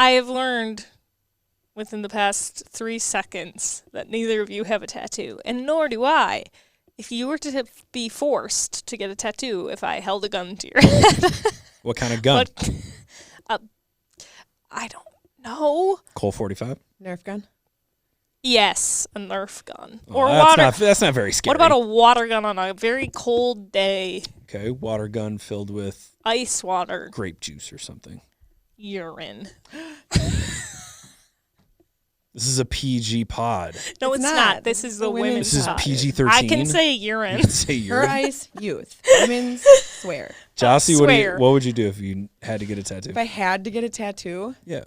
I have learned within the past 3 seconds that neither of you have a tattoo, and nor do I. If you were to be forced to get a tattoo, if I held a gun to your head. What kind of gun? I don't know. Colt 45? Nerf gun? Yes, a Nerf gun. Oh, or that's not very scary. What about a water gun on a very cold day? Okay, water gun filled with ice water. Grape juice or something. Urine. This is a PG pod. No, it's not. This is the women's This is pod. PG-13. I can say urine. You can say urine. Her eyes, youth. Women's swear. Jossie, what would you do if you had to get a tattoo? If I had to get a tattoo? Yeah.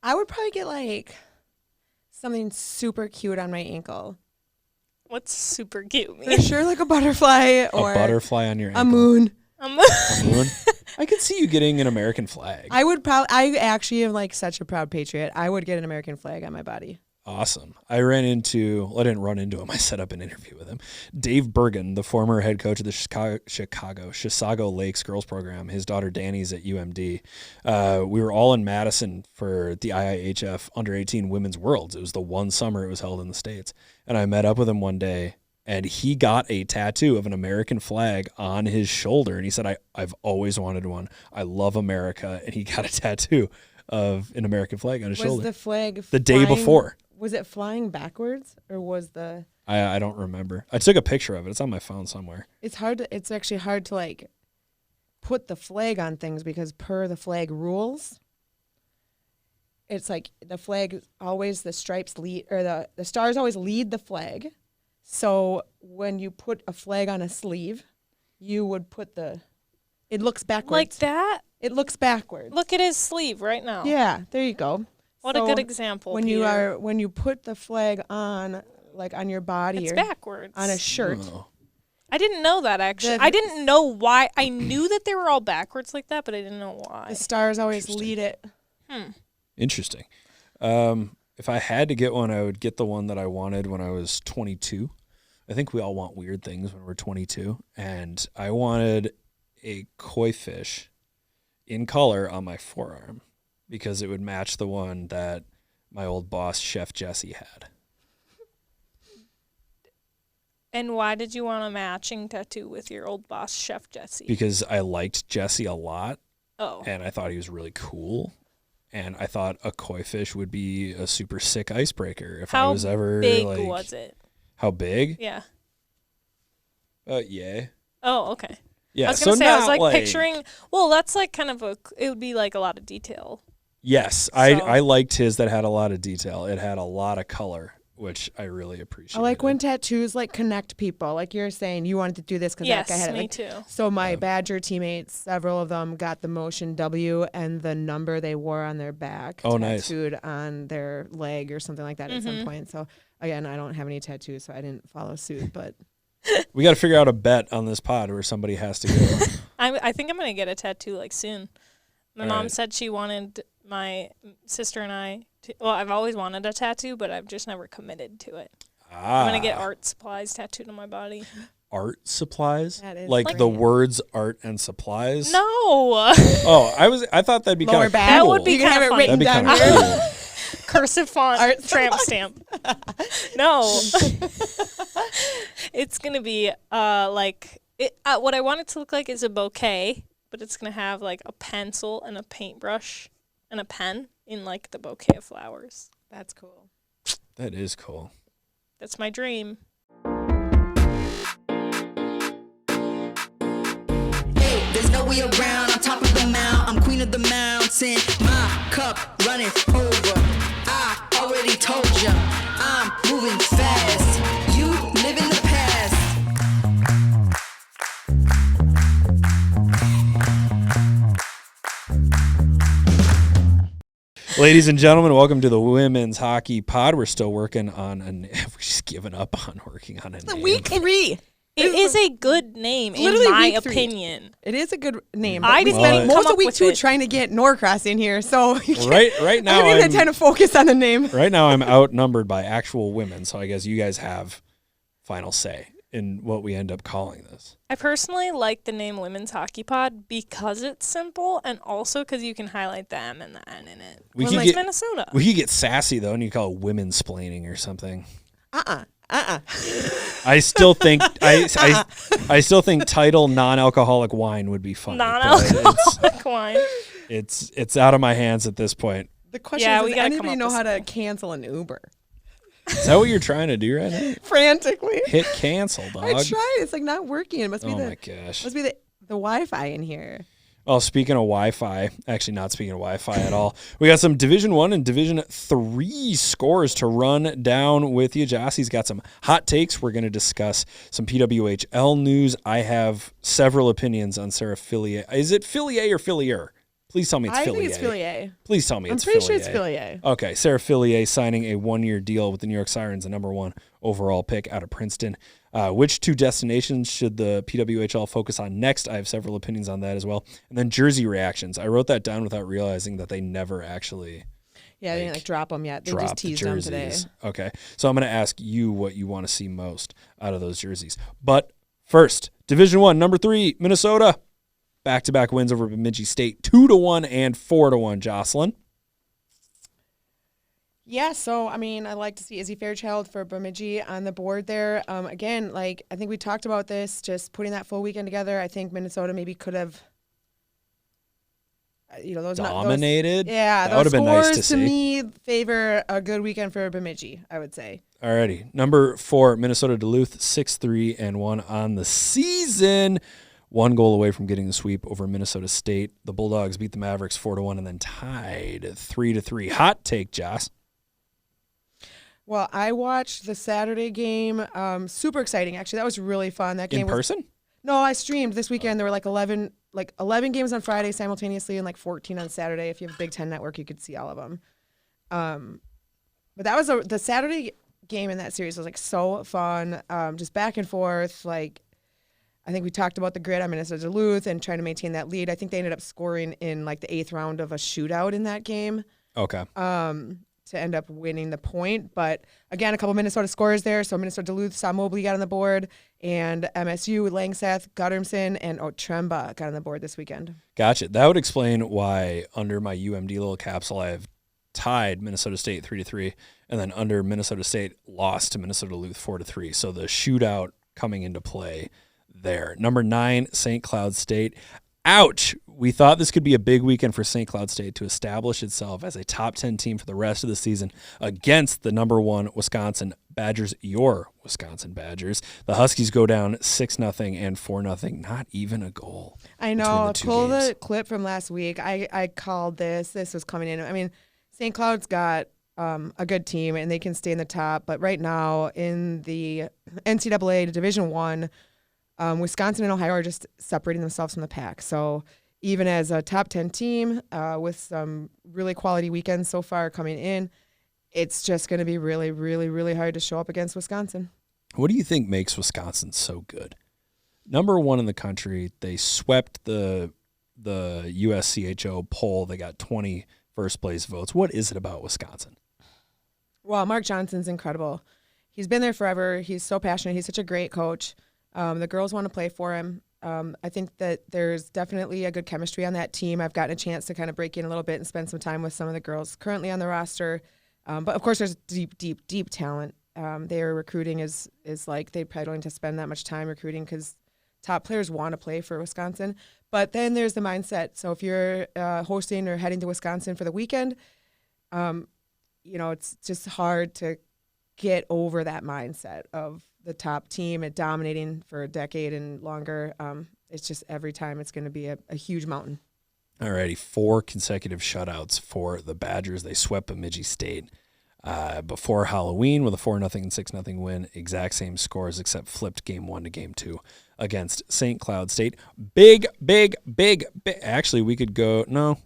I would probably get like something super cute on my ankle. What's super cute mean? For sure, like a butterfly or a butterfly on your ankle. A moon. A moon. A moon? I could see you getting an American flag. I actually am like such a proud patriot. I would get an American flag on my body. Awesome. I didn't run into him. I set up an interview with him. Dave Bergen, the former head coach of the Chisago Lakes girls program. His daughter Danny's at UMD. We were all in Madison for the IIHF Under-18 Women's Worlds. It was the one summer it was held in the States. And I met up with him one day, and he got a tattoo of an American flag on his shoulder. And he said, I've always wanted one. I love America. And he got a tattoo of an American flag on his shoulder. Was the flag the day before? Was it flying backwards or was the... I don't remember. I took a picture of it. It's on my phone somewhere. It's actually hard to like put the flag on things because per the flag rules, it's like the flag always, the stripes lead, or the stars always lead the flag. So when you put a flag on a sleeve, you would put it looks backwards. Like that? It looks backwards. Look at his sleeve right now. Yeah, there you go. What a good example. When you put the flag on, like on your body, it's or backwards on a shirt. Oh. I didn't know that actually. I didn't know why. I knew that they were all backwards like that, but I didn't know why. The stars always lead it. Interesting. If I had to get one, I would get the one that I wanted when I was 22. I think we all want weird things when we're 22, and I wanted a koi fish in color on my forearm, because it would match the one that my old boss, Chef Jesse, had. And why did you want a matching tattoo with your old boss, Chef Jesse? Because I liked Jesse a lot. Oh. And I thought he was really cool. And I thought a koi fish would be a super sick icebreaker if I was ever How big like... was it? How big? Yeah. Yeah. Oh, okay. Yeah. I was going to say, I was like like picturing, well, that's like kind of it would be like a lot of detail. Yes. I liked his that had a lot of detail. It had a lot of color, which I really appreciate. I like when tattoos like connect people. Like you're saying, you wanted to do this because that guy had it. Me like, too. So my Badger teammates, several of them got the Motion W and the number they wore on their back tattooed on their leg or something like that at some point. So again, I don't have any tattoos, so I didn't follow suit, but... We got to figure out a bet on this pod where somebody has to go. I think I'm going to get a tattoo like soon. My mom said she wanted my sister and I to, well, I've always wanted a tattoo, but I've just never committed to it. I'm going to get art supplies tattooed on my body. Art supplies? Like the words art and supplies? No. Oh, I thought that'd be kind of cool. That would be kind of funny. That'd be kind of cool. Cursive font art tramp stamp. No. It's going to be what I want it to look like is a bouquet, but it's going to have like a pencil and a paintbrush and a pen in like the bouquet of flowers. That's cool. That is cool. That's my dream. Hey, there's no way around. On top of the mountain, I'm queen of the mountain. My cup running over. I already told ya, I'm moving fast. You live in the past. Ladies and gentlemen, welcome to the Women's Hockey Pod. We're still working on we've just given up on working on a name. Week 3. It is a good name, in my opinion. It is a good name. I didn't spent most of up week with 2 it. trying to get Norcross in here, so right now I didn't have time to focus on the name. Right now, I'm outnumbered by actual women, so I guess you guys have final say in what we end up calling this. I personally like the name Women's Hockey Pod because it's simple and also because you can highlight the M and the N in it. We could get Minnesota. We could get sassy though, and you call it women's splaining or something. I still think I still think title non-alcoholic wine would be funny. Non-alcoholic wine. It's out of my hands at this point. The question is, does anybody know how to cancel an Uber? Is that what you're trying to do right now? Frantically. Hit cancel, dog. I tried. It's like not working. It must be my gosh. Must be the Wi-Fi in here. Well, speaking of Wi-Fi, actually not speaking of Wi-Fi at all, we got some Division 1 and Division 3 scores to run down with you. Jossie's got some hot takes. We're going to discuss some PWHL news. I have several opinions on Sarah Fillier. Is it Fillier or Fillier? Please tell me it's Fillier. I think it's Fillier. Please tell me it's Fillier. I'm pretty sure it's Fillier. Okay, Sarah Fillier signing a 1-year deal with the New York Sirens, the number 1 overall pick out of Princeton. Which 2 destinations should the PWHL focus on next? I have several opinions on that as well. And then jersey reactions. I wrote that down without realizing that they never actually they didn't drop them yet. They just teased them today. Okay, so I'm going to ask you what you want to see most out of those jerseys. But first, Division 1, number 3, Minnesota. Back-to-back wins over Bemidji State, 2-1 and 4-1, Jocelyn. Yeah, so, I mean, I like to see Izzy Fairchild for Bemidji on the board there. Again, like, I think we talked about this, just putting that full weekend together. I think Minnesota maybe could have, those dominated. That would have been nice to see. To me, favor a good weekend for Bemidji, I would say. Alrighty, number 4, Minnesota Duluth, 6-3-1 on the season. 1 goal away from getting the sweep over Minnesota State. The Bulldogs beat the Mavericks 4-1 and then tied 3-3. Hot take, Joss. Well, I watched the Saturday game. Super exciting, actually. That was really fun. That game in person? No, I streamed this weekend. There were like 11 games on Friday simultaneously and like 14 on Saturday. If you have a Big Ten network, you could see all of them. But that was the Saturday game in that series was like so fun. Just back and forth, like. I think we talked about the grid on Minnesota Duluth and trying to maintain that lead. I think they ended up scoring in like the 8th round of a shootout in that game. Okay. To end up winning the point. But again, a couple Minnesota scores there. So Minnesota Duluth, Saw Mobley got on the board, and MSU, Langseth, Guttermson, and Otremba got on the board this weekend. Gotcha. That would explain why under my UMD little capsule I have tied Minnesota State 3-3, and then under Minnesota State lost to Minnesota Duluth 4-3. So the shootout coming into play there. Number 9, St. Cloud State. Ouch! We thought this could be a big weekend for St. Cloud State to establish itself as a top 10 team for the rest of the season against the number 1 Wisconsin Badgers, your Wisconsin Badgers. The Huskies go down 6-0 and 4-0. Not even a goal. I know. Pull the clip from last week. I called this. This was coming in. I mean, St. Cloud's got a good team, and they can stay in the top. But right now in the NCAA Division I, Wisconsin and Ohio are just separating themselves from the pack. So even as a top 10 team with some really quality weekends so far coming in, it's just going to be really, really, really hard to show up against Wisconsin. What do you think makes Wisconsin so good? Number 1 in the country. They swept the USCHO poll. They got 20 first-place votes. What is it about Wisconsin? Well, Mark Johnson's incredible. He's been there forever. He's so passionate. He's such a great coach. The girls want to play for him. I think that there's definitely a good chemistry on that team. I've gotten a chance to kind of break in a little bit and spend some time with some of the girls currently on the roster. But, of course, there's deep talent. Their recruiting is like they probably don't need to spend that much time recruiting because top players want to play for Wisconsin. But then there's the mindset. So if you're hosting or heading to Wisconsin for the weekend, it's just hard to get over that mindset of the top team and dominating for a decade and longer. It's just every time it's going to be a huge mountain. All righty, 4 consecutive shutouts for the Badgers. They swept Bemidji State before Halloween with a 4-0 and 6-0 win. Exact same scores except flipped game 1 to game 2 against St. Cloud State. Big. Actually, we could go, no.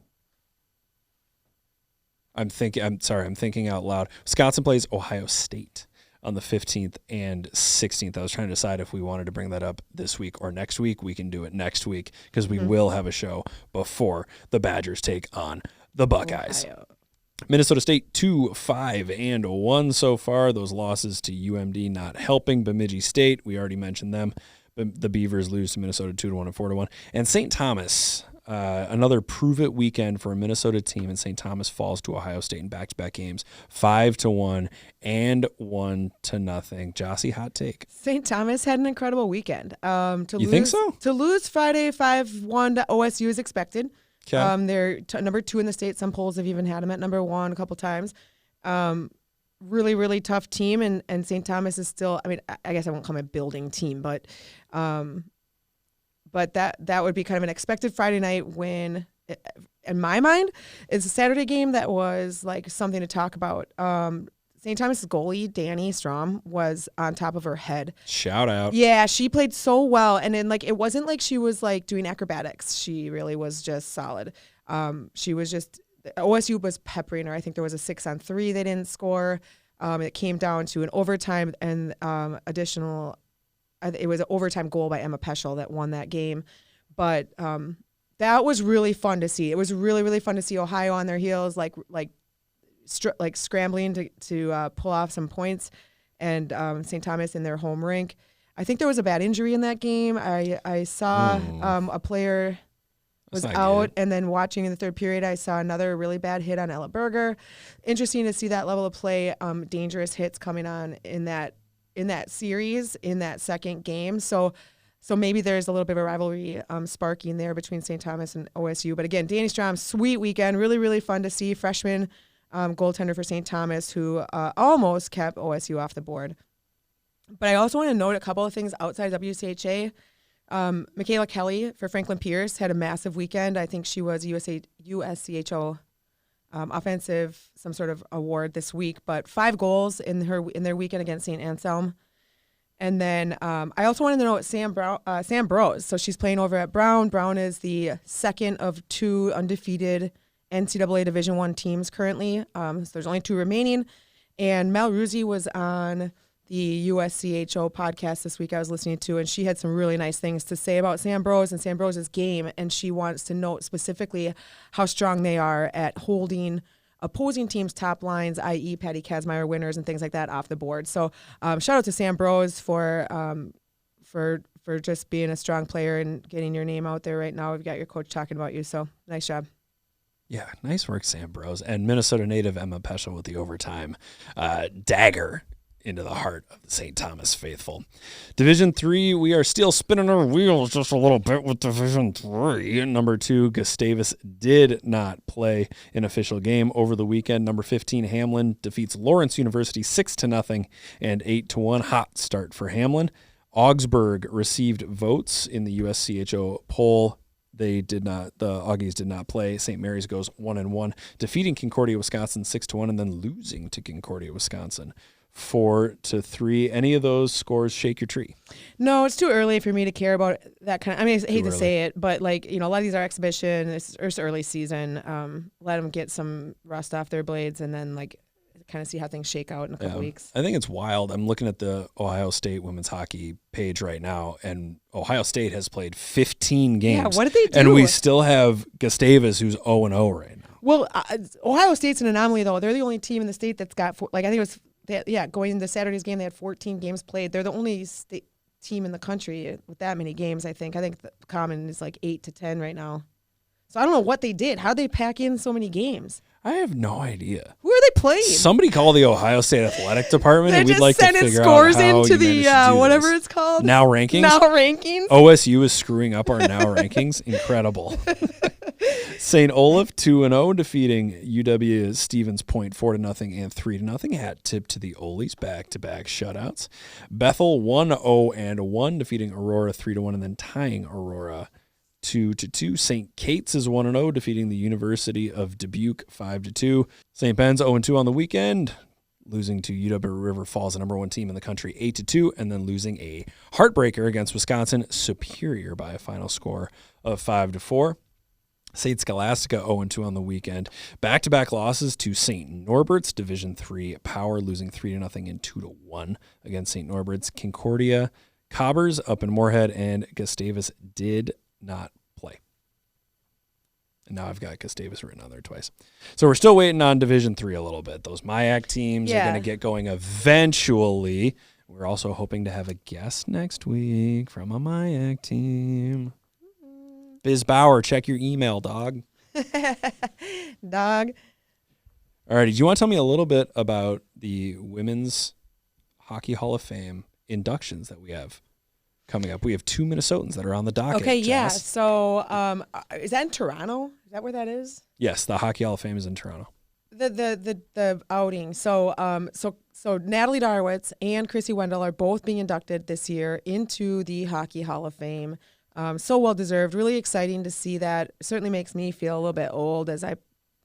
I'm thinking out loud. Wisconsin plays Ohio State on the 15th and 16th. I was trying to decide if we wanted to bring that up this week or next week. We can do it next week because we will have a show before the Badgers take on the Buckeyes. Minnesota State 2-5-1 so far. Those losses to UMD not helping. Bemidji State, we already mentioned them. The Beavers lose to Minnesota 2-1 and 4-1. And St. Thomas, another prove-it weekend for a Minnesota team, and St. Thomas falls to Ohio State in back-to-back games, 5-1 and 1-0. Jossie, hot take. St. Thomas had an incredible weekend. Think so? To lose Friday 5-1 to OSU is expected. Okay. They're number 2 in the state. Some polls have even had them at number 1 a couple times. Really, really tough team, and St. Thomas is still, I mean, I guess I won't call them a building team, but that would be kind of an expected Friday night win. In my mind, it's a Saturday game that was like something to talk about. St. Thomas' goalie, Danny Strom, was on top of her head. Shout out. Yeah, she played so well. And then, like, it wasn't like she was, like, doing acrobatics. She really was just solid. She was just – OSU was peppering her. I think there was a 6-on-3 they didn't score. It came down to an overtime and additional – it was an overtime goal by Emma Peschel that won that game. But that was really fun to see. It was really, really fun to see Ohio on their heels, like scrambling to pull off some points, and St. Thomas in their home rink. I think there was a bad injury in that game. I saw a player was out, and then watching in the third period, I saw another really bad hit on Ella Berger. Interesting to see that level of play, dangerous hits coming on in that series, in that second game. So maybe there's a little bit of a rivalry sparking there between St. Thomas and OSU. But again, Danny Strom, sweet weekend, really, really fun to see. Freshman goaltender for St. Thomas, who almost kept OSU off the board. But I also want to note a couple of things outside WCHA. Michaela Kelly for Franklin Pierce had a massive weekend. I think she was USCHO offensive, some sort of award this week. But 5 goals in their weekend against St. Anselm. And then I also wanted to note Sam Bros. So she's playing over at Brown. Brown is the second of 2 undefeated NCAA Division I teams currently. So there's only 2 remaining. And Mel Ruzzi was on the USCHO podcast this week I was listening to, and she had some really nice things to say about Sam Bros and Sam Bros' game, and she wants to note specifically how strong they are at holding opposing teams' top lines, i.e. Patty Kazmaier winners and things like that, off the board. So shout out to Sam Bros for just being a strong player and getting your name out there right now. We've got your coach talking about you, so nice job. Yeah, nice work, Sam Bros. And Minnesota native Emma Peschel with the overtime dagger into the heart of the St. Thomas faithful. Division 3, we are still spinning our wheels just a little bit with Division 3. Number 2, Gustavus did not play an official game over the weekend. Number 15, Hamlin defeats Lawrence University 6-0 and 8-1. Hot start for Hamlin. Augsburg received votes in the USCHO poll. The Augies did not play. St. Mary's goes 1-1, defeating Concordia, Wisconsin 6-1, and then losing to Concordia, Wisconsin 4-3. Any of those scores shake your tree? No, it's too early for me to care about that kind of. I mean, I hate to say it, but a lot of these are exhibition. It's early season. Let them get some rust off their blades, and then kind of see how things shake out in a couple weeks. I think it's wild. I'm looking at the Ohio State women's hockey page right now, and Ohio State has played 15 games. Yeah, what did they do? And we still have Gustavus, who's 0-0 right now. Well, Ohio State's an anomaly, though. They're the only team in the state that's got, I think it was, going into Saturday's game, they had 14 games played. They're the only state team in the country with that many games, I think. I think the common is 8 to 10 right now. So I don't know what they did. How'd they pack in so many games? I have no idea. Who are they playing? Somebody call the Ohio State athletic department, and we'd like to figure scores out how into you the whatever this. it's called. Now rankings. Now rankings. OSU is screwing up our now rankings. Incredible. St. Olaf 2-0, defeating UW Stevens Point 4-0 and 3-0. Hat tip to the Olies, back-to-back shutouts. Bethel 1-0-1, defeating Aurora 3-1, and then tying Aurora 2-2. St. Kate's is 1-0, defeating the University of Dubuque 5-2. St. Ben's 0-2 on the weekend, losing to UW River Falls, the number 1 team in the country, 8-2, and then losing a heartbreaker against Wisconsin, Superior, by a final score of 5-4. St. Scholastica 0-2 on the weekend. Back-to-back losses to St. Norbert's, Division III Power, losing 3-0 and 2-1 against St. Norbert's. Concordia Cobbers up in Moorhead, and Gustavus did not play. And now I've got Gustavus written on there twice. So we're still waiting on Division III a little bit. Those MIAC teams are going to get going eventually. We're also hoping to have a guest next week from a MIAC team. Biz Bauer, check your email, dog. Dog. All right. Did you want to tell me a little bit about the Women's Hockey Hall of Fame inductions that we have coming up? We have 2 Minnesotans that are on the docket. Okay, yeah. Jess. So is that in Toronto? Is that where that is? Yes, the Hockey Hall of Fame is in Toronto. The outing. So Natalie Darwitz and Chrissy Wendell are both being inducted this year into the Hockey Hall of Fame. So well deserved. Really exciting to see that. Certainly makes me feel a little bit old as I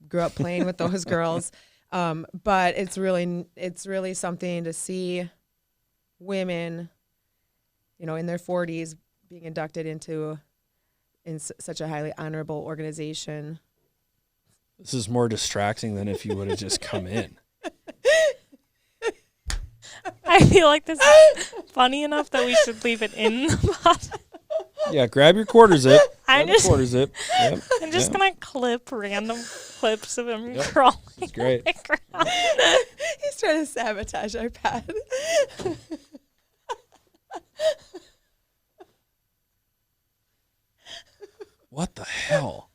grew up playing with those girls. But it's really something to see women, in their 40s being inducted into such a highly honorable organization. This is more distracting than if you would have just come in. I feel like this is funny enough that we should leave it in the pod. Yeah, grab your quarter zip. I'm Grab the quarter zip. Yep. I'm just going to clip random clips of him crawling. That's great. He's trying to sabotage our pad. What the hell?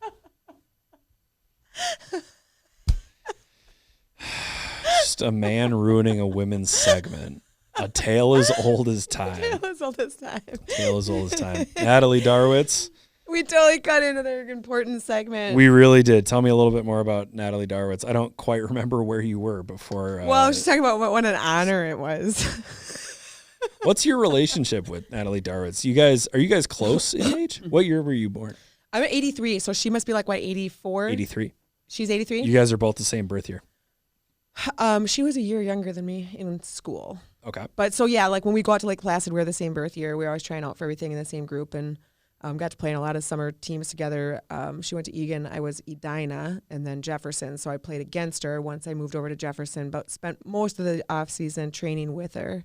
Just a man ruining a women's segment. A tale as old as time. Tale as old as time. Tale as old as time. Natalie Darwitz. We totally cut into their important segment. We really did. Tell me a little bit more about Natalie Darwitz. I don't quite remember where you were before. Well, I was just talking about what an honor it was. What's your relationship with Natalie Darwitz? Are you guys close in age? What year were you born? I'm 83, so she must be like, what, 84? 83. She's 83? You guys are both the same birth year. She was a year younger than me in school. Okay. But so, yeah, like when we go out to Lake Placid, we're the same birth year. We're always trying out for everything in the same group and got to play in a lot of summer teams together. She went to Egan. I was Edina and then Jefferson. So I played against her once I moved over to Jefferson, but spent most of the off season training with her,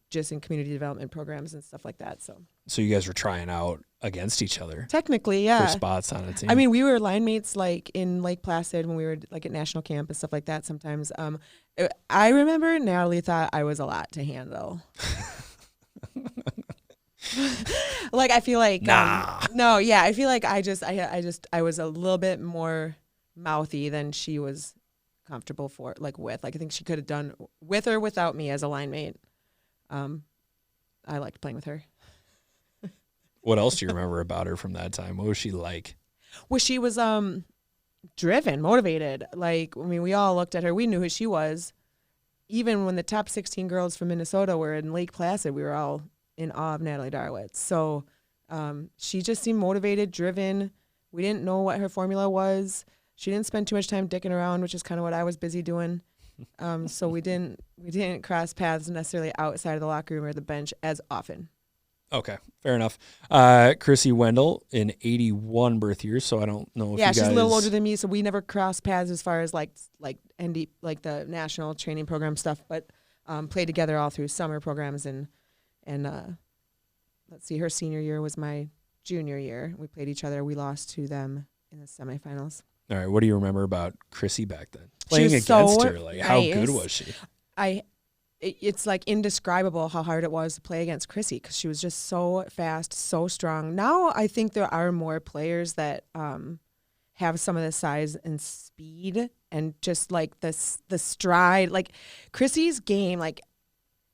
just in community development programs and stuff like that. So you guys were trying out against each other. Technically, yeah. For spots on a team. I mean, we were line mates like in Lake Placid when we were like at national camp and stuff like that sometimes. I remember Natalie thought I was a lot to handle. Like, I feel like, no, yeah, I feel like I was a little bit more mouthy than she was comfortable with. Like, I think she could have done with or without me as a line mate. I liked playing with her. What else do you remember about her from that time? What was she like? Well, she was driven, motivated. Like, I mean, we all looked at her. We knew who she was. Even when the top 16 girls from Minnesota were in Lake Placid, we were all in awe of Natalie Darwitz. So she just seemed motivated, driven. We didn't know what her formula was. She didn't spend too much time dicking around, which is kind of what I was busy doing. So we didn't cross paths necessarily outside of the locker room or the bench as often. Okay, fair enough. Chrissy Wendell in 81 birth year, so I don't know if yeah, you guys... she's a little older than me, so we never crossed paths as far as like ND, like the national training program stuff, but played together all through summer programs and let's see, her senior year was my junior year. We played each other. We lost to them in the semifinals. All right, what do you remember about Chrissy back then? Playing against her, like nice. How good was she? It's like indescribable how hard it was to play against Chrissy because she was just so fast, so strong. Now I think there are more players that have some of the size and speed and just like the stride. Like Chrissy's game, like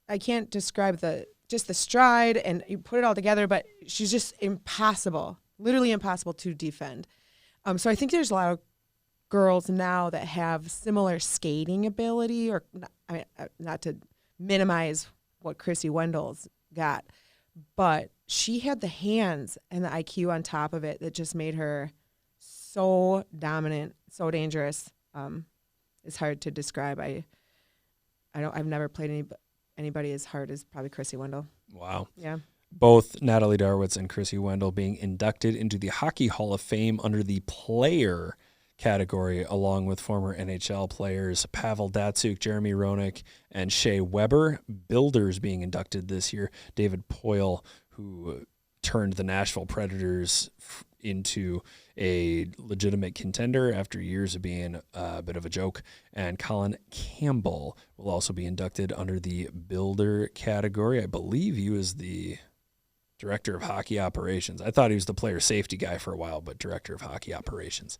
I can't describe the stride and you put it all together, but she's just impossible, literally impossible to defend. So I think there's a lot of girls now that have similar skating ability, or not to minimize what Chrissy Wendell's got, but she had the hands and the IQ on top of it that just made her so dominant, so dangerous. It's hard to describe. I've never played anybody as hard as probably Chrissy Wendell. Wow. Yeah. Both Natalie Darwitz and Chrissy Wendell being inducted into the Hockey Hall of Fame under the player category, along with former NHL players Pavel Datsyuk, Jeremy Roenick, and Shea Weber. Builders being inducted this year, David Poyle, who turned the Nashville Predators into a legitimate contender after years of being a bit of a joke. And Colin Campbell will also be inducted under the builder category. I believe he was the director of hockey operations. I thought he was the player safety guy for a while, but director of hockey operations.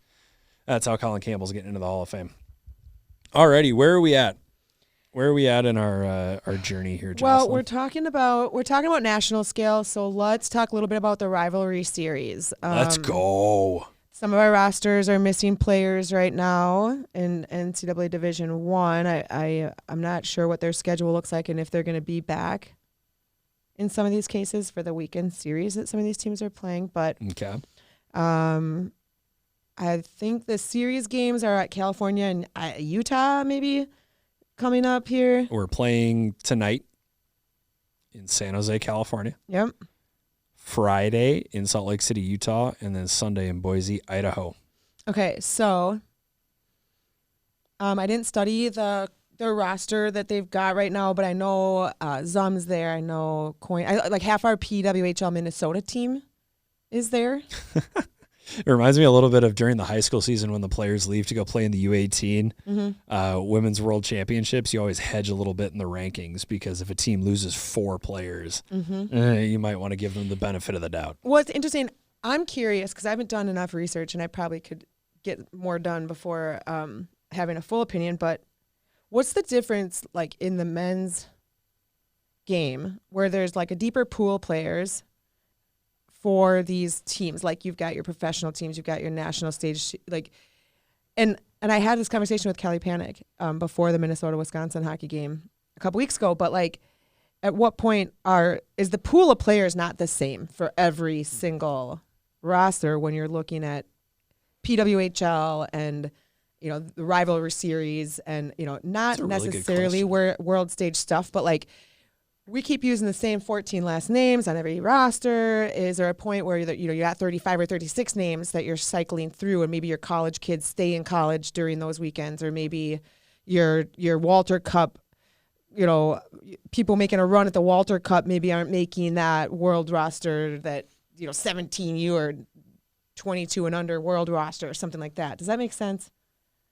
That's how Colin Campbell's getting into the Hall of Fame. Alrighty, where are we at? Where are we at in our journey here, Jocelyn? Well, we're talking about national scale, so let's talk a little bit about the rivalry series. Let's go. Some of our rosters are missing players right now in NCAA Division I. I'm not sure what their schedule looks like and if they're going to be back in some of these cases for the weekend series that some of these teams are playing. But okay. I think the series games are at California and Utah maybe coming up here. We're playing tonight in San Jose, California. Yep. Friday in Salt Lake City, Utah, and then Sunday in Boise, Idaho. Okay, so I didn't study the roster that they've got right now, but I know Zum's there. I know like half our PWHL Minnesota team is there. It reminds me a little bit of during the high school season when the players leave to go play in the U18 Women's World Championships. You always hedge a little bit in the rankings because if a team loses 4 players, you might want to give them the benefit of the doubt. Well, it's interesting. I'm curious because I haven't done enough research and I probably could get more done before having a full opinion. But what's the difference like in the men's game where there's like a deeper pool of players for these teams? Like you've got your professional teams, you've got your national stage, like, and I had this conversation with Kelly Panic before the Minnesota-Wisconsin hockey game a couple weeks ago, but like at what point is the pool of players not the same for every single roster when you're looking at PWHL and, you know, the rivalry series and, you know, not really necessarily world stage stuff, but like, we keep using the same 14 last names on every roster. Is there a point where you got 35 or 36 names that you're cycling through, and maybe your college kids stay in college during those weekends, or maybe your Walter Cup, you know, people making a run at the Walter Cup maybe aren't making that world roster that, you know, 17U or 22 and under world roster or something like that. Does that make sense?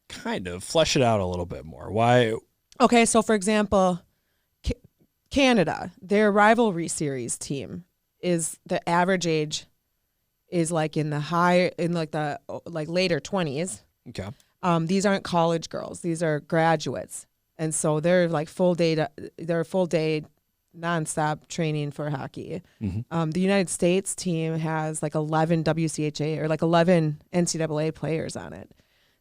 Kind of. Flesh it out a little bit more. Why? Okay, so for example, Canada, their rivalry series team is the average age is like in the later 20s. Okay. These aren't college girls; these are graduates, and so they're like full day nonstop training for hockey. Mm-hmm. The United States team has like 11 WCHA or like 11 NCAA players on it.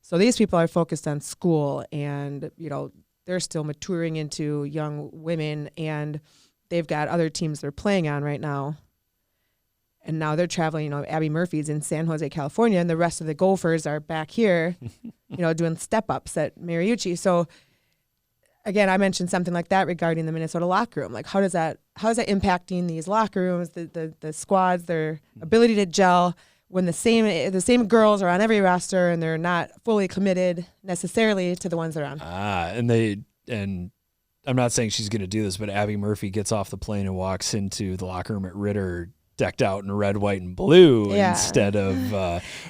So these people are focused on school and, you know, they're still maturing into young women, and they've got other teams they're playing on right now. And now they're traveling, you know, Abby Murphy's in San Jose, California, and the rest of the Gophers are back here, you know, doing step-ups at Mariucci. So, again, I mentioned something like that regarding the Minnesota locker room. Like, how is that impacting these locker rooms, the squads, their ability to gel when the same girls are on every roster and they're not fully committed necessarily to the ones they're on. And I'm not saying she's going to do this, but Abby Murphy gets off the plane and walks into the locker room at Ritter decked out in red, white, and blue instead of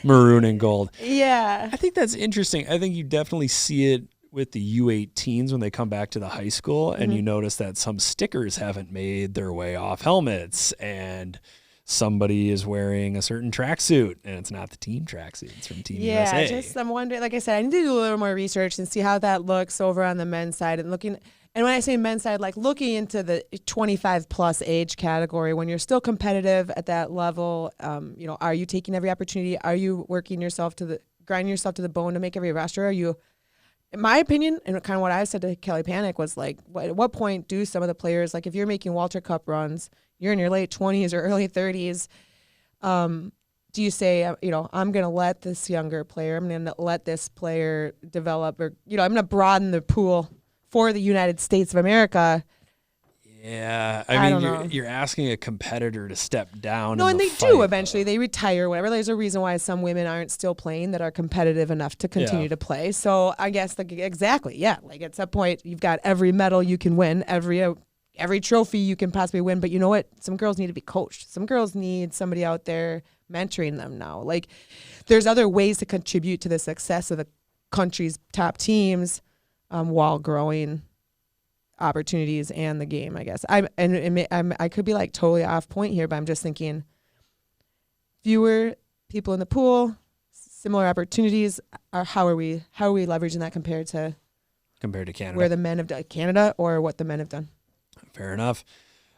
maroon and gold. Yeah. I think that's interesting. I think you definitely see it with the U18s when they come back to the high school, and you notice that some stickers haven't made their way off helmets, and somebody is wearing a certain tracksuit, and it's not the team tracksuit. It's from Team USA. Yeah, just I'm wondering, like I said, I need to do a little more research and see how that looks over on the men's side. And when I say men's side, like looking into the 25-plus age category, when you're still competitive at that level, you know, are you taking every opportunity? Are you grinding yourself to the bone to make every roster? Are you, in my opinion, and kind of what I said to Kelly Panic was like, at what point do some of the players, like if you're making Walter Cup runs, you're in your late 20s or early 30s, do you say, you know, I'm going to let this younger player, I'm going to let this player develop, or, you know, I'm going to broaden the pool for the United States of America? Yeah, I mean, don't know. you're asking a competitor to step down. No, in and the they fight, do eventually. They retire, whatever. There's a reason why some women aren't still playing that are competitive enough to continue to play. So I guess, like, exactly, yeah. Like, at some point, you've got every medal you can win, every trophy you can possibly win. But you know what? Some girls need to be coached. Some girls need somebody out there mentoring them now. Like, there's other ways to contribute to the success of the country's top teams while growing opportunities and the game, I guess. I could be like totally off point here, but I'm just thinking fewer people in the pool, similar opportunities. How are we leveraging that compared to Canada? Where the men have done Canada or what the men have done? Fair enough.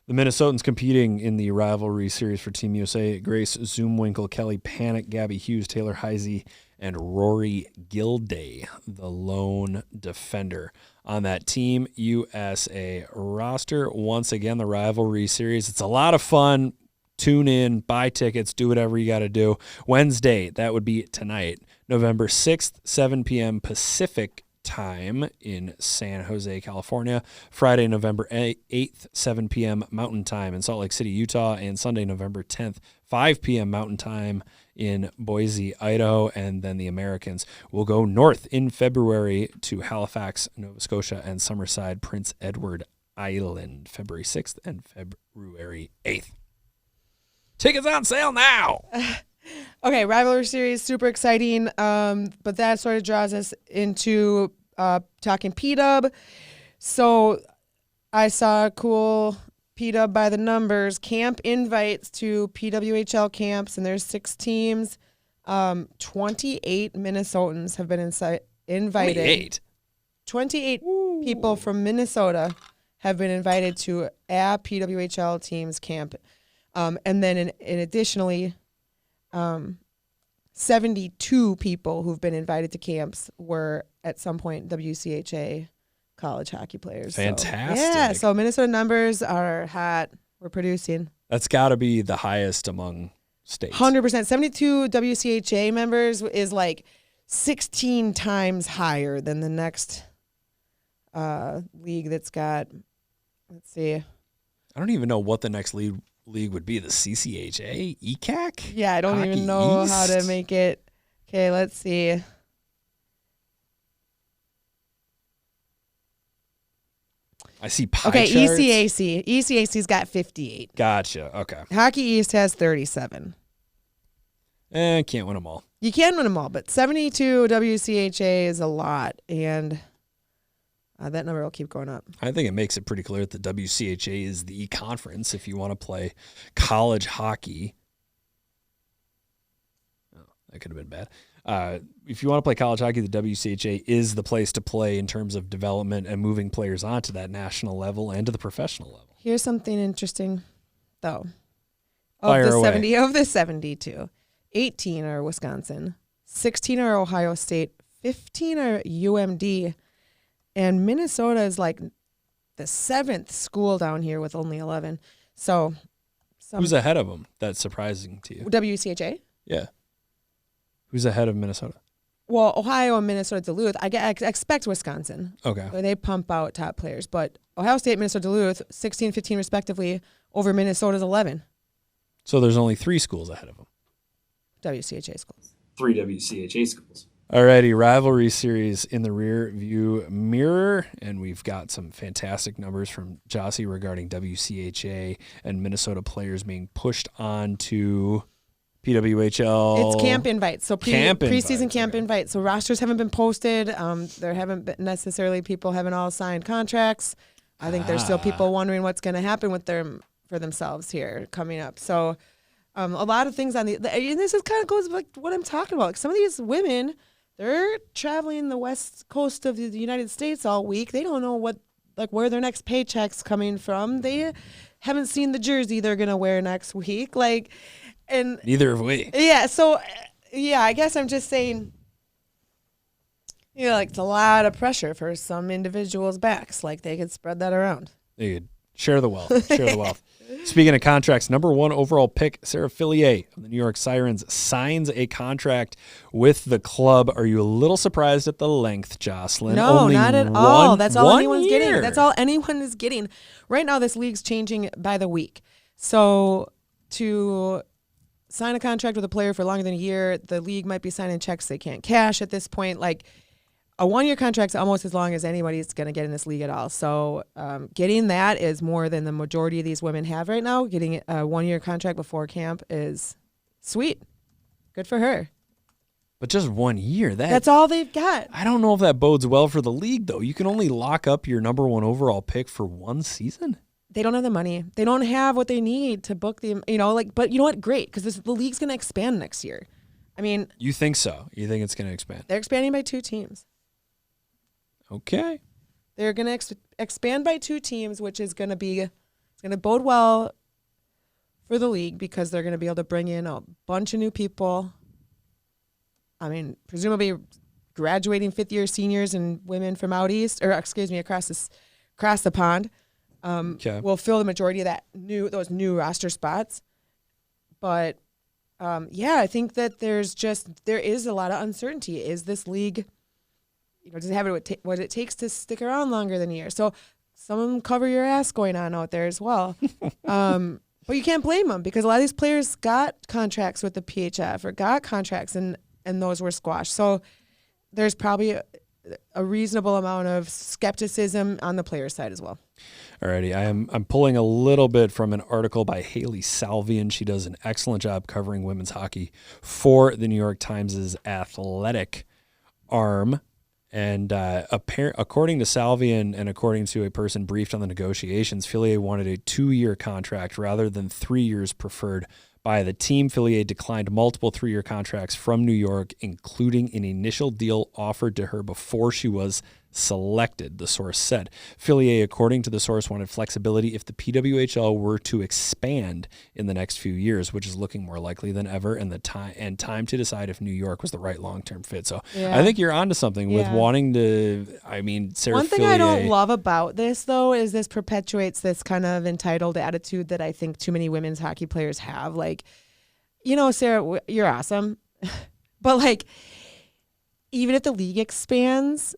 The Minnesotans competing in the rivalry series for Team USA: Grace Zoomwinkle, Kelly Panic, Gabby Hughes, Taylor Heisey, and Rory Gilday, the lone defender on that Team USA roster. Once again, the rivalry series. It's a lot of fun. Tune in, buy tickets, do whatever you got to do. Wednesday, that would be tonight, November 6th, 7 p.m. Pacific time in San Jose, California. Friday, November 8th, 7 p.m. Mountain Time in Salt Lake City, Utah. And Sunday, November 10th, 5 p.m. Mountain Time in Boise, Idaho. And then the Americans will go north in February to Halifax, Nova Scotia, and Summerside, Prince Edward Island, February 6th and February 8th. Tickets on sale now. Okay, rivalry series, super exciting. But that sort of draws us into talking P-Dub. So I saw a cool P-Dub by the numbers camp invites to PWHL camps, and there's 6 teams. 28 Minnesotans have been invited. 28 people from Minnesota have been invited to a PWHL team's camp. And then in additionally, 72 people who've been invited to camps were at some point WCHA college hockey players. Fantastic. So Minnesota numbers are hot. We're producing. That's got to be the highest among states. 100%. 72 WCHA members is like 16 times higher than the next league that's got, let's see. I don't even know what the next league would be. The CCHA? ECAC? Yeah, I don't Hockey even know East? how to make it. Okay, let's see. I see pie Okay, charts. ECAC. ECAC's got 58. Gotcha. Okay. Hockey East has 37. Can't win them all. You can win them all, but 72 WCHA is a lot, and that number will keep going up. I think it makes it pretty clear that the WCHA is the conference if you want to play college hockey. Oh, that could have been bad. If you want to play college hockey, the WCHA is the place to play in terms of development and moving players onto that national level and to the professional level. Here's something interesting, though. Fire Of away. the 72, 18 are Wisconsin, 16 are Ohio State, 15 are UMD, and Minnesota is like the 7th school down here with only 11. So, Who's ahead of them? That's surprising to you. WCHA? Yeah. Who's ahead of Minnesota? Well, Ohio and Minnesota Duluth. I expect Wisconsin. Okay. They pump out top players. But Ohio State, Minnesota Duluth, 16, 15 respectively, over Minnesota's 11 So there's only 3 schools ahead of them. WCHA schools. 3 WCHA schools. Alrighty, rivalry series in the rear view mirror, and we've got some fantastic numbers from Jossie regarding WCHA and Minnesota players being pushed on to PWHL. It's camp invites. So preseason invites, camp okay. invites. So rosters haven't been posted. There haven't been necessarily people haven't all signed contracts. I think there's still people wondering what's going to happen with them for themselves here coming up. So a lot of things on and this is kind of goes like what I'm talking about. Like some of these women, they're traveling the west coast of the United States all week. They don't know where their next paycheck's coming from. They haven't seen the jersey they're going to wear next week. And Neither have we. yeah, so I guess I'm just saying, it's a lot of pressure for some individuals' backs. Like they could spread that around. They could share the wealth. Share the wealth. Speaking of contracts, number 1 overall pick, Sarah Fillier of the New York Sirens signs a contract with the club. Are you a little surprised at the length, Jocelyn? No, Only not at all. That's all 1 anyone's year. getting. That's all anyone is getting. Right now, this league's changing by the week. So to sign a contract with a player for longer than a year, the league might be signing checks they can't cash at this point. Like a 1-year contract's almost as long as anybody's going to get in this league at all. So getting that is more than the majority of these women have right now. Getting a 1-year contract before camp is Sweet. Good for her. But just 1 year. That's all they've got. I don't know if that bodes well for the league, though. You can only lock up your number 1 overall pick for 1 season. They don't have the money. They don't have what they need to book the, but you know what? Great, because the league's going to expand next year. I mean. You think so? You think it's going to expand? They're expanding by 2 teams. Okay. They're going to expand by 2 teams, which is going to it's going to bode well for the league because they're going to be able to bring in a bunch of new people. I mean, presumably graduating 5th-year seniors and women from out east, or across the pond, will fill the majority of those new roster spots. But I think that there is a lot of uncertainty. Is this league, does it have what it takes to stick around longer than a year? So some cover your ass going on out there as well. But you can't blame them because a lot of these players got contracts with the PHF or got contracts and those were squashed. So there's probably a reasonable amount of skepticism on the player side as well. Alrighty, I'm pulling a little bit from an article by Haley Salvian. She does an excellent job covering women's hockey for the New York Times' athletic arm. And according to Salvian and according to a person briefed on the negotiations, Fillier wanted a 2-year contract rather than 3 years preferred by the team. Fillier declined multiple 3-year contracts from New York, including an initial deal offered to her before she was selected, the source said. Fillier, according to the source, wanted flexibility if the PWHL were to expand in the next few years, which is looking more likely than ever, and time to decide if New York was the right long-term fit. So I think you're onto something with wanting to, Sarah One thing Fillier, I don't love about this, though, is this perpetuates this kind of entitled attitude that I think too many women's hockey players have. Like, Sarah, you're awesome. But, even if the league expands,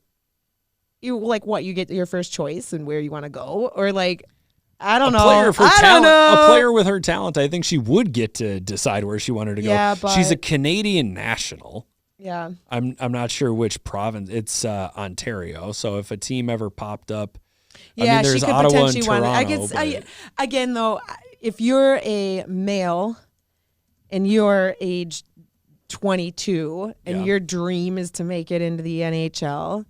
you get your first choice and where you want to go, or I don't know. A player with her talent, I think she would get to decide where she wanted to go. Yeah, but she's a Canadian national. Yeah, I'm not sure which province. It's Ontario. So if a team ever popped up, there's she could Ottawa potentially and Toronto. Again, though, if you're a male and you're age 22 and your dream is to make it into the NHL,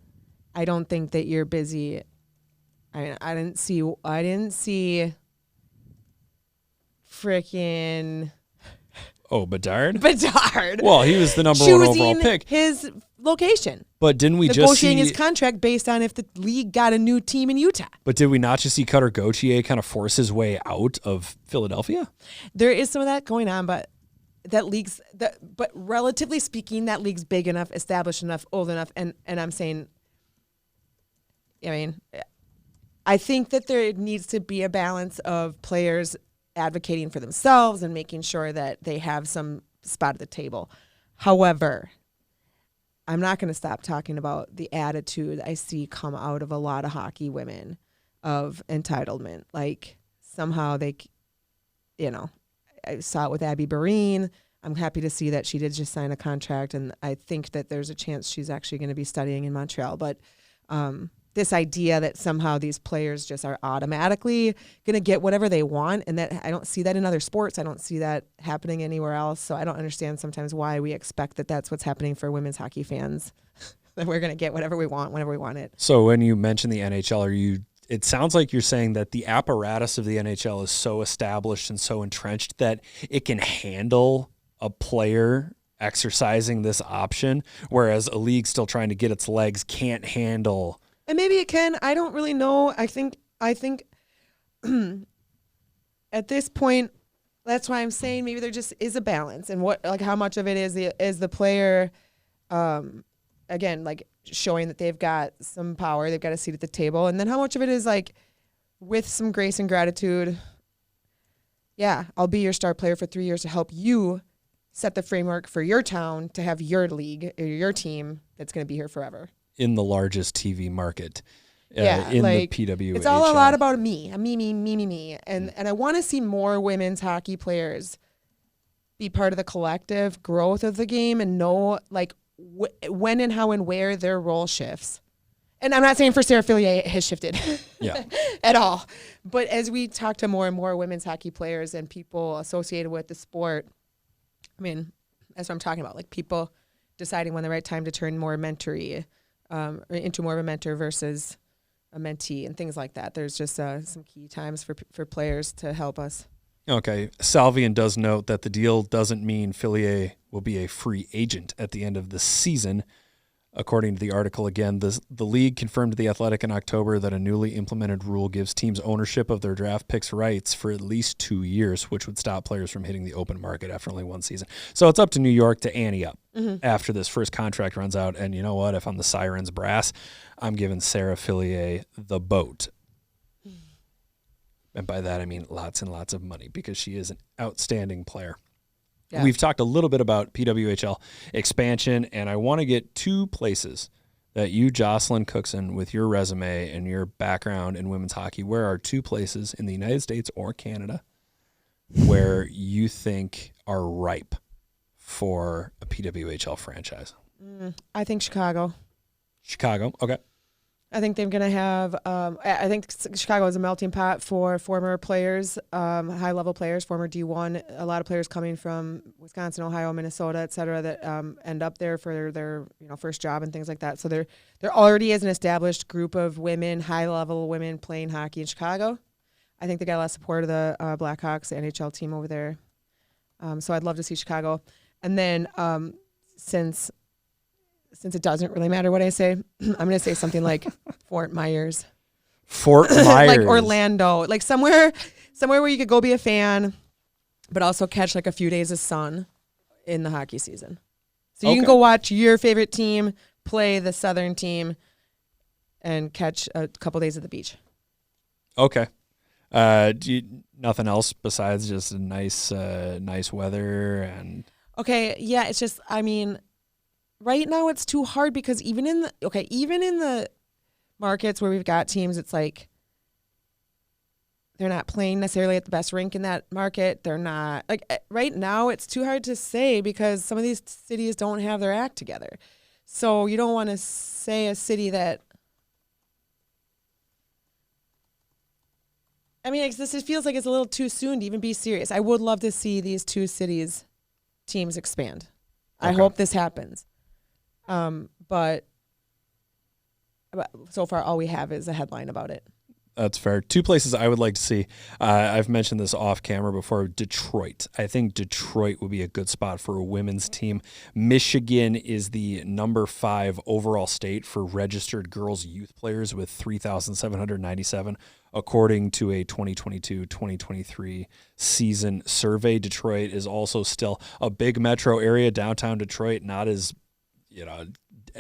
I don't think that you're busy. I didn't see freaking Bedard? Bedard. Well, he was the number 1 overall pick. His location. But didn't we negotiating his contract based on if the league got a new team in Utah? But did we not just see Cutter Gauthier kind of force his way out of Philadelphia? There is some of that going on, but but relatively speaking, that league's big enough, established enough, old enough, and I'm saying, I think that there needs to be a balance of players advocating for themselves and making sure that they have some spot at the table. However, I'm not going to stop talking about the attitude I see come out of a lot of hockey women of entitlement. Somehow they, I saw it with Abby Barine. I'm happy to see that she did just sign a contract, and I think that there's a chance she's actually going to be studying in Montreal. But this idea that somehow these players just are automatically going to get whatever they want, and that I don't see that in other sports. I don't see that happening anywhere else. So I don't understand sometimes why we expect that that's what's happening for women's hockey fans, that we're going to get whatever we want whenever we want it. So when you mention the NHL, it sounds like you're saying that the apparatus of the NHL is so established and so entrenched that it can handle a player exercising this option, whereas a league still trying to get its legs can't handle. And maybe it can. I don't really know. I think at this point, that's why I'm saying maybe there just is a balance, and how much of it is the player, again, showing that they've got some power, they've got a seat at the table, and then how much of it is with some grace and gratitude. Yeah, I'll be your star player for 3 years to help you set the framework for your town to have your league or your team that's going to be here forever. In the largest TV market in the PWHL. It's all a lot about me. Me. And I want to see more women's hockey players be part of the collective growth of the game and know when and how and where their role shifts. And I'm not saying for Sarah Fillier it has shifted at all. But as we talk to more and more women's hockey players and people associated with the sport, I mean, that's what I'm talking about. Like people deciding when the right time to turn more mentory into more of a mentor versus a mentee and things like that. There's just some key times for players to help us. Okay. Salvian does note that the deal doesn't mean Fillier will be a free agent at the end of the season. According to the article, again, the league confirmed to The Athletic in October that a newly implemented rule gives teams ownership of their draft picks rights for at least 2 years, which would stop players from hitting the open market after only one season. So it's up to New York to ante up after this first contract runs out. And you know what? If I'm the Sirens brass, I'm giving Sarah Fillier the boat. And by that, I mean lots and lots of money because she is an outstanding player. Yeah. We've talked a little bit about PWHL expansion, and I want to get two places that you, Jocelyn Cookson, with your resume and your background in women's hockey, where are two places in the United States or Canada where you think are ripe for a PWHL franchise? I think Chicago. Chicago, okay. I think they're going to have I think Chicago is a melting pot for former players, high-level players, former D1. A lot of players coming from Wisconsin, Ohio, Minnesota, et cetera, that end up there for their first job and things like that. So there already is an established group of women, high-level women playing hockey in Chicago. I think they got a lot of support of the Blackhawks, the NHL team over there. So I'd love to see Chicago. And then since it doesn't really matter what I say, I'm going to say something like Fort Myers. Fort Myers. Like Orlando. Like somewhere where you could go be a fan, but also catch like a few days of sun in the hockey season. So you can go watch your favorite team play the Southern team and catch a couple days at the beach. Okay. Nothing else besides just a nice weather and... Okay, yeah, it's just, I mean... Right now it's too hard because even in the markets where we've got teams, it's like they're not playing necessarily at the best rink in that market. They're not like right now it's too hard to say because some of these cities don't have their act together. So you don't want to say a city that it feels like it's a little too soon to even be serious. I would love to see these two cities teams expand. Okay. I hope this happens. But so far all we have is a headline about it. That's fair. Two places I would like to see. I've mentioned this off camera before. Detroit. I think Detroit would be a good spot for a women's team. Michigan is the number 5 overall state for registered girls youth players with 3,797, according to a 2022-2023 season survey. Detroit is also still a big metro area. Downtown Detroit, not as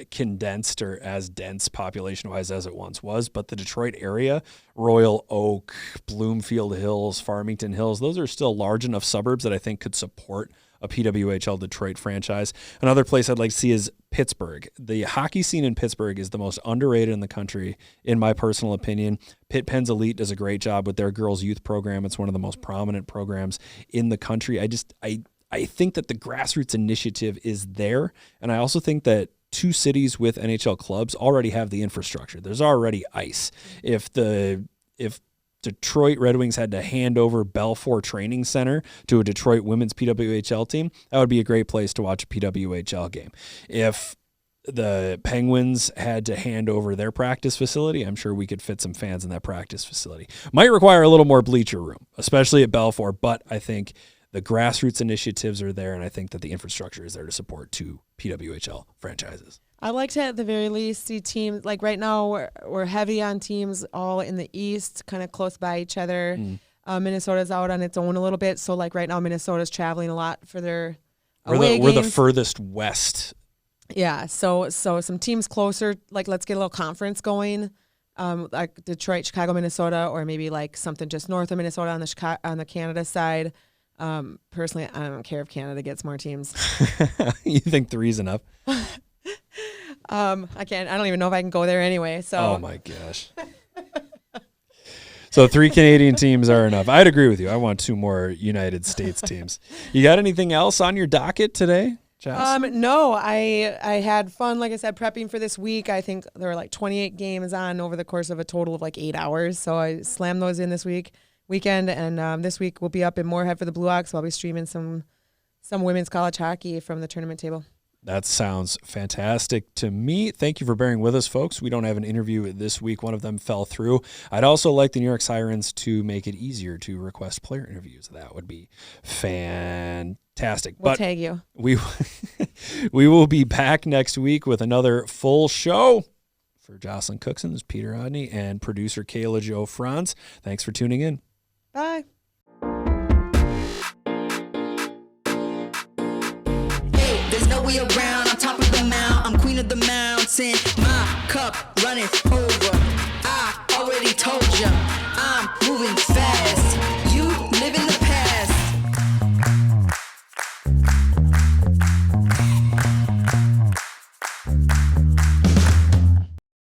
condensed or as dense population-wise as it once was, but the Detroit area, Royal Oak, Bloomfield Hills, Farmington Hills, those are still large enough suburbs that I think could support a PWHL Detroit franchise. Another place I'd like to see is Pittsburgh. The hockey scene in Pittsburgh is the most underrated in the country, in my personal opinion. Pitt Penn's Elite does a great job with their girls' youth program. It's one of the most prominent programs in the country. I think that the grassroots initiative is there, and I also think that two cities with NHL clubs already have the infrastructure. There's already ice. If Detroit Red Wings had to hand over Belfour Training Center to a Detroit women's PWHL team, that would be a great place to watch a PWHL game. If the Penguins had to hand over their practice facility, I'm sure we could fit some fans in that practice facility. Might require a little more bleacher room, especially at Belfour, but I think the grassroots initiatives are there, and I think that the infrastructure is there to support two PWHL franchises. I like to, at the very least, see teams, like right now we're heavy on teams all in the East, kind of close by each other. Minnesota's out on its own a little bit, so like right now Minnesota's traveling a lot for their away games. We're the furthest west. Yeah, so some teams closer, like let's get a little conference going, like Detroit, Chicago, Minnesota, or maybe like something just north of Minnesota on the Canada side. Personally, I don't care if Canada gets more teams. You think 3's enough? I don't even know if I can go there anyway. So. Oh my gosh. So 3 Canadian teams are enough. I'd agree with you. I want 2 more United States teams. You got anything else on your docket today, Jess? No, I had fun, like I said, prepping for this week. I think there were like 28 games on over the course of a total of like 8 hours. So I slammed those in this weekend, and this week we'll be up in Moorhead for the Blue Ox. So I'll be streaming some some women's college hockey from the tournament table. That sounds fantastic to me. Thank you for bearing with us, folks. We don't have an interview this week. One of them fell through. I'd also like the New York Sirens to make it easier to request player interviews. That would be fantastic. We'll tag you. We will be back next week with another full show. For Jocelyn Cookson, this is Peter Odney and producer Kayla Jo Franz. Thanks for tuning in. Bye. There's no way around, I'm top of the mount, I'm queen of the mountain, my cup running over, I already told ya, I'm moving